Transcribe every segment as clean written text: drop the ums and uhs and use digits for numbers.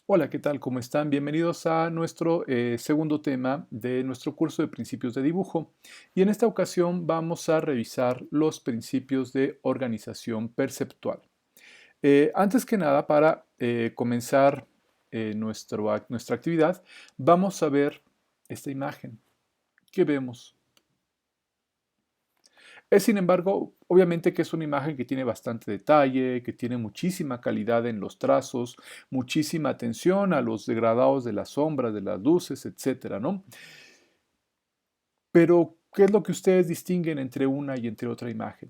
Hola, ¿qué tal? ¿Cómo están? Bienvenidos a nuestro segundo tema de nuestro curso de principios de dibujo. Y en esta ocasión vamos a revisar los principios de organización perceptual. Antes que nada, para comenzar nuestra actividad, vamos a ver esta imagen. ¿Qué vemos? Es, sin embargo, obviamente que es una imagen que tiene bastante detalle, que tiene muchísima calidad en los trazos, muchísima atención a los degradados de las sombras, de las luces, etcétera, ¿no? Pero, ¿qué es lo que ustedes distinguen entre una y entre otra imagen?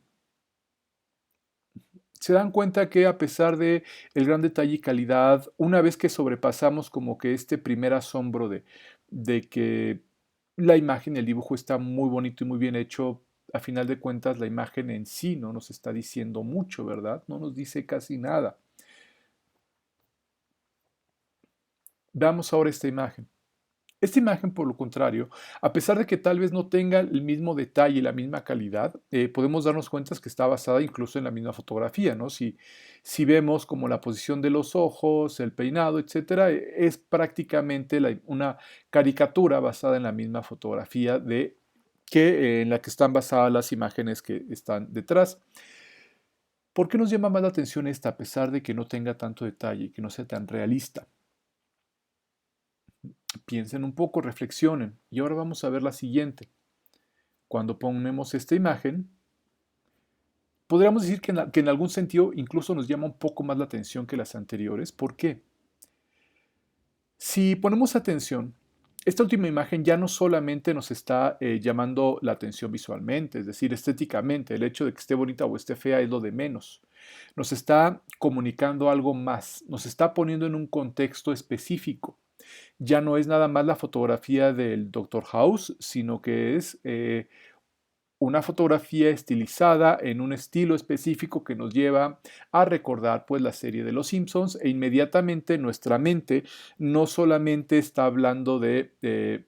Se dan cuenta que a pesar de el gran detalle y calidad, una vez que sobrepasamos como que este primer asombro de que la imagen y el dibujo está muy bonito y muy bien hecho, a final de cuentas la imagen en sí no nos está diciendo mucho, ¿verdad? No nos dice casi nada. Veamos ahora esta imagen. Esta imagen, por lo contrario, a pesar de que tal vez no tenga el mismo detalle y la misma calidad, podemos darnos cuenta que está basada incluso en la misma fotografía, ¿no? Si vemos como la posición de los ojos, el peinado, etcétera, es prácticamente una caricatura basada en la misma fotografía en la que están basadas las imágenes que están detrás. ¿Por qué nos llama más la atención esta a pesar de que no tenga tanto detalle y que no sea tan realista? Piensen un poco, reflexionen. Y ahora vamos a ver la siguiente. Cuando ponemos esta imagen, podríamos decir que en algún sentido incluso nos llama un poco más la atención que las anteriores. ¿Por qué? Si ponemos atención, esta última imagen ya no solamente nos está llamando la atención visualmente, es decir, estéticamente, el hecho de que esté bonita o esté fea es lo de menos. Nos está comunicando algo más, nos está poniendo en un contexto específico. Ya no es nada más la fotografía del Doctor House, sino que es una fotografía estilizada en un estilo específico que nos lleva a recordar pues la serie de Los Simpsons e inmediatamente nuestra mente no solamente está hablando de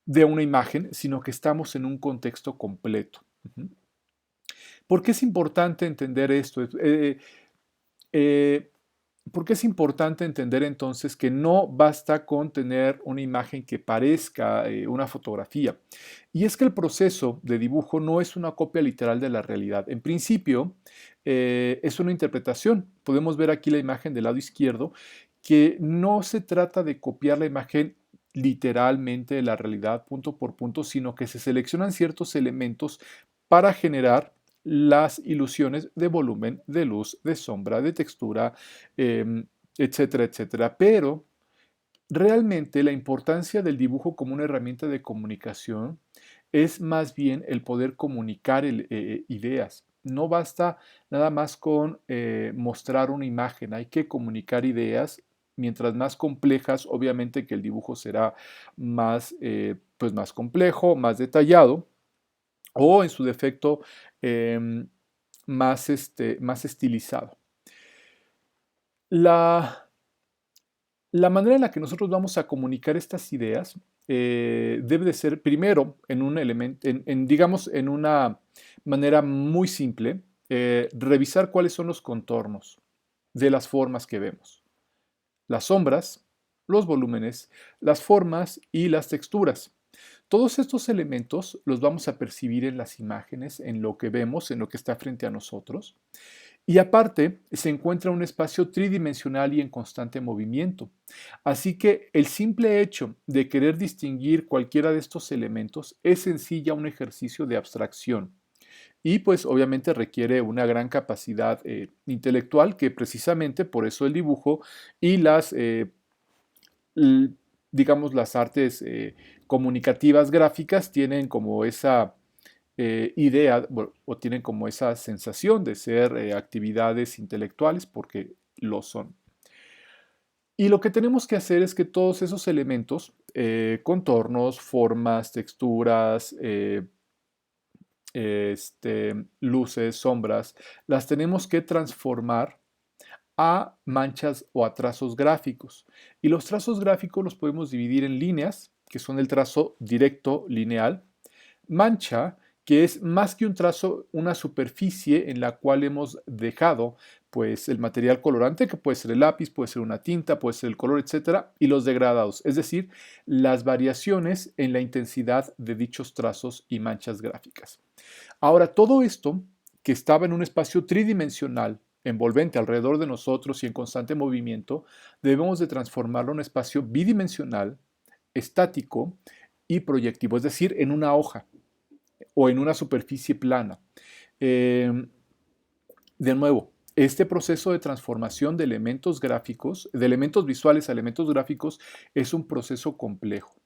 una imagen, sino que estamos en un contexto completo. Ujú. ¿Por qué es importante entender esto? Eh, ¿Por qué es importante entender entonces que no basta con tener una imagen que parezca una fotografía? Y es que el proceso de dibujo no es una copia literal de la realidad. En principio, es una interpretación. Podemos ver aquí la imagen del lado izquierdo, que no se trata de copiar la imagen literalmente de la realidad punto por punto, sino que se seleccionan ciertos elementos para generar las ilusiones de volumen, de luz, de sombra, de textura, etcétera, etcétera. Pero realmente la importancia del dibujo como una herramienta de comunicación es más bien el poder comunicar ideas. No basta nada más con mostrar una imagen, hay que comunicar ideas. Mientras más complejas, obviamente que el dibujo será más, pues más complejo, más detallado, o en su defecto em, más estilizado. La, la manera en la que nosotros vamos a comunicar estas ideas debe de ser primero en un elemento, digamos, en una manera muy simple, revisar cuáles son los contornos de las formas que vemos, las sombras, los volúmenes, las formas y las texturas. Todos estos elementos los vamos a percibir en las imágenes, en lo que vemos, en lo que está frente a nosotros. Y aparte, se encuentra un espacio tridimensional y en constante movimiento. Así que el simple hecho de querer distinguir cualquiera de estos elementos es en sí ya un ejercicio de abstracción. Y pues obviamente requiere una gran capacidad intelectual que precisamente por eso el dibujo y l- digamos, las artes comunicativas gráficas tienen como esa idea bueno, o tienen como esa sensación de ser actividades intelectuales porque lo son. Y lo que tenemos que hacer es que todos esos elementos, contornos, formas, texturas, luces, sombras, las tenemos que transformar a manchas o a trazos gráficos. Y los trazos gráficos los podemos dividir en líneas, que son el trazo directo lineal, mancha, que es más que un trazo, una superficie en la cual hemos dejado pues el material colorante, que puede ser el lápiz, puede ser una tinta, puede ser el color, etcétera, y los degradados, es decir, las variaciones en la intensidad de dichos trazos y manchas gráficas. Ahora, todo esto que estaba en un espacio tridimensional, envolvente alrededor de nosotros y en constante movimiento, debemos de transformarlo en un espacio bidimensional, estático y proyectivo, es decir, en una hoja o en una superficie plana. Eh, de nuevo, este proceso de transformación de elementos gráficos, de elementos visuales a elementos gráficos, es un proceso complejo.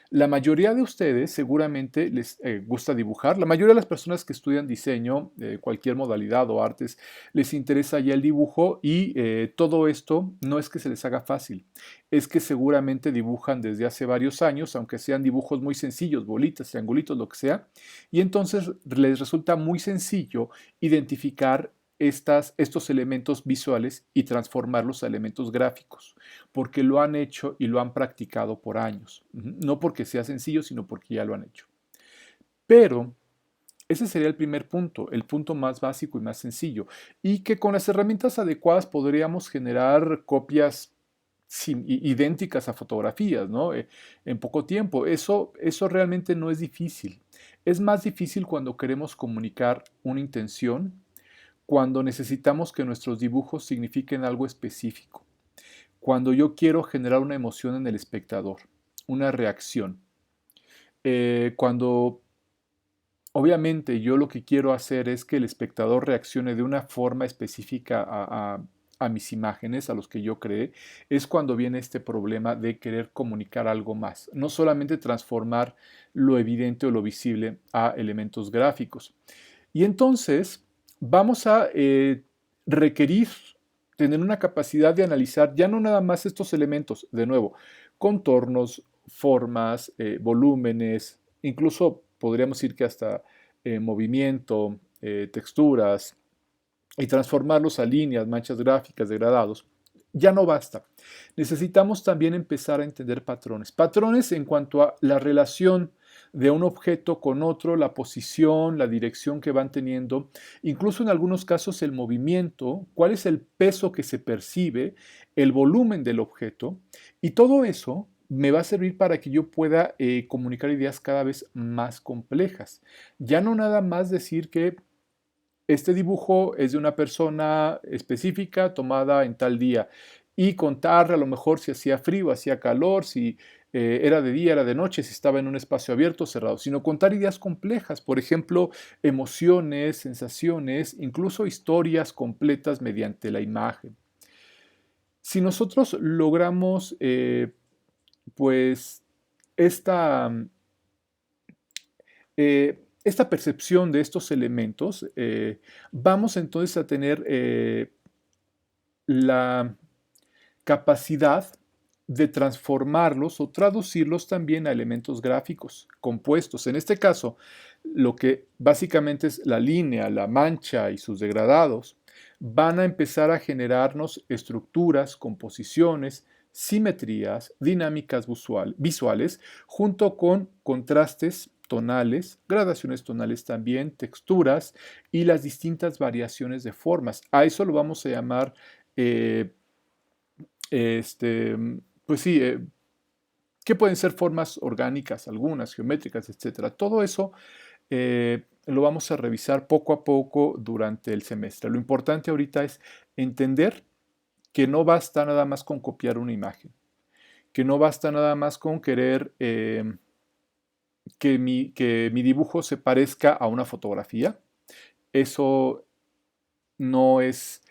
La mayoría de ustedes seguramente les gusta dibujar. La mayoría de las personas que estudian diseño, cualquier modalidad o artes, les interesa ya el dibujo y todo esto no es que se les haga fácil, es que seguramente dibujan desde hace varios años, aunque sean dibujos muy sencillos, bolitas, triangulitos, lo que sea, y entonces les resulta muy sencillo identificar estos elementos visuales y transformarlos a elementos gráficos, porque lo han hecho y lo han practicado por años. No porque sea sencillo, sino porque ya lo han hecho. Pero ese sería el primer punto, el punto más básico y más sencillo, y que con las herramientas adecuadas podríamos generar copias idénticas a fotografías, ¿no? En poco tiempo. Eso realmente no es difícil. Es más difícil cuando queremos comunicar una intención, cuando necesitamos que nuestros dibujos signifiquen algo específico, cuando yo quiero generar una emoción en el espectador, una reacción, cuando obviamente yo lo que quiero hacer es que el espectador reaccione de una forma específica a mis imágenes, a los que yo creé, es cuando viene este problema de querer comunicar algo más, no solamente transformar lo evidente o lo visible a elementos gráficos. Y entonces vamos a requerir tener una capacidad de analizar ya no nada más estos elementos, de nuevo, contornos, formas, volúmenes, incluso podríamos decir que hasta movimiento, texturas, y transformarlos a líneas, manchas gráficas, degradados. Ya no basta. Necesitamos también empezar a entender patrones. Patrones en cuanto a la relación de un objeto con otro, la posición, la dirección que van teniendo, incluso en algunos casos el movimiento, cuál es el peso que se percibe, el volumen del objeto, y todo eso me va a servir para que yo pueda comunicar ideas cada vez más complejas. Ya no nada más decir que este dibujo es de una persona específica tomada en tal día y contar a lo mejor si hacía frío, hacía calor, si era de día, era de noche, si estaba en un espacio abierto o cerrado, sino contar ideas complejas, por ejemplo, emociones, sensaciones, incluso historias completas mediante la imagen. Si nosotros logramos, pues, esta, esta percepción de estos elementos, vamos entonces a tener la capacidad de transformarlos o traducirlos también a elementos gráficos compuestos. En este caso, lo que básicamente es la línea, la mancha y sus degradados, van a empezar a generarnos estructuras, composiciones, simetrías, dinámicas visuales, junto con contrastes tonales, gradaciones tonales también, texturas y las distintas variaciones de formas. A eso lo vamos a llamar este, pues sí, que pueden ser formas orgánicas, algunas geométricas, etcétera. Todo eso lo vamos a revisar poco a poco durante el semestre. Lo importante ahorita es entender que no basta nada más con copiar una imagen, que no basta nada más con querer que mi dibujo se parezca a una fotografía. Eso no es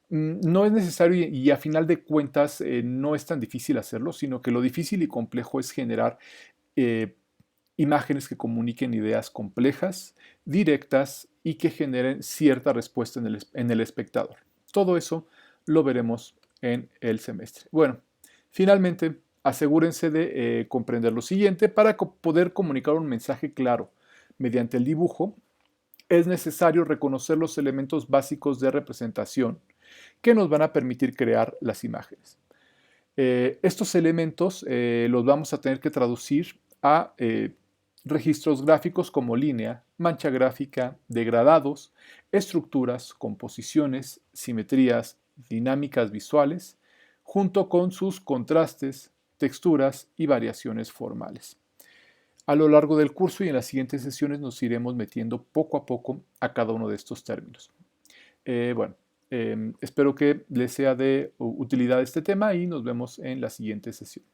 no es necesario y a final de cuentas no es tan difícil hacerlo, sino que lo difícil y complejo es generar eh, imágenes que comuniquen ideas complejas, directas y que generen cierta respuesta en el espectador. Todo eso lo veremos en el semestre. Bueno, finalmente, asegúrense de comprender lo siguiente. Para poder comunicar un mensaje claro mediante el dibujo, es necesario reconocer los elementos básicos de representación que nos van a permitir crear las imágenes. Estos elementos los vamos a tener que traducir a registros gráficos como línea, mancha gráfica, degradados, estructuras, composiciones, simetrías, dinámicas visuales, junto con sus contrastes, texturas y variaciones formales. A lo largo del curso y en las siguientes sesiones nos iremos metiendo poco a poco a cada uno de estos términos. Bueno, espero que les sea de utilidad este tema y nos vemos en la siguiente sesión.